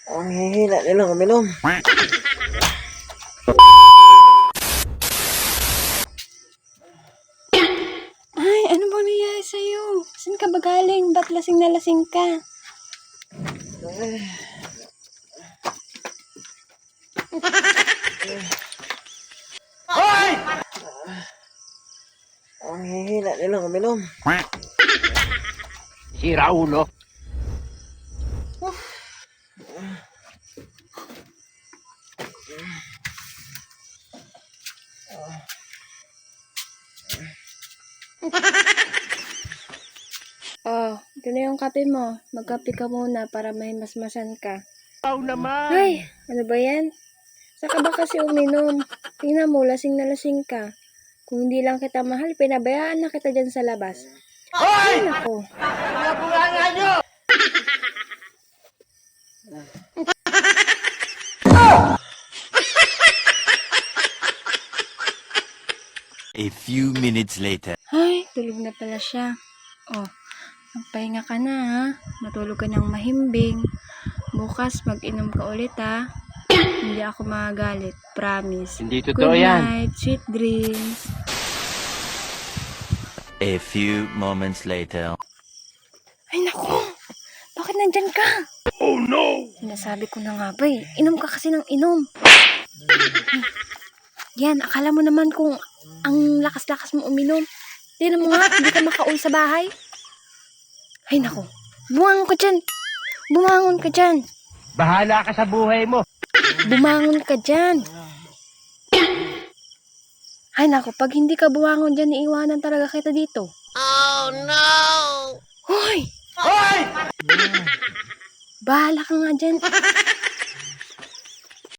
Ang hihila nilang uminom. Ay, ano bang nangyari sa'yo? Saan ka ba galing? Ba't lasing na lasing ka? Hoy! Ang hihila nilang uminom. Sira ulo. Oh, ito na yung kape mo. Magkape ka muna para may masmasan ka. Ikaw naman. Ay, ano ba yan? Saka ba kasi uminom? Tingnan mo, lasing na lasing ka. Kung hindi lang kita mahal, pinabayaan na kita dyan sa labas. Ay, nako. Nabunganga nyo! A few minutes later. Ay, tulog na pala siya. Oh, magpahinga ka na ha. Matulog ka ng mahimbing. Bukas mag-inom ka ulit ha. Hindi ako magagalit. Promise. Hindi totoo Good yan. night, sweet dreams. A few moments later. Ay nako, bakit nandyan ka? Oh no! Sinasabi ko na nga ba eh. Inom ka kasi ng inom. Yan, akala mo naman kung ang lakas-lakas mo uminom. Tignan mo nga, hindi ka makauwi sa bahay. Ay nako, bumangon ka dyan. Bumangon ka dyan. Bahala ka sa buhay mo. Bumangon ka dyan. Ay nako, pag hindi ka bumangon dyan, iiwanan talaga kita dito. Oh no! Hoy! Hoy! Bahala ka nga dyan.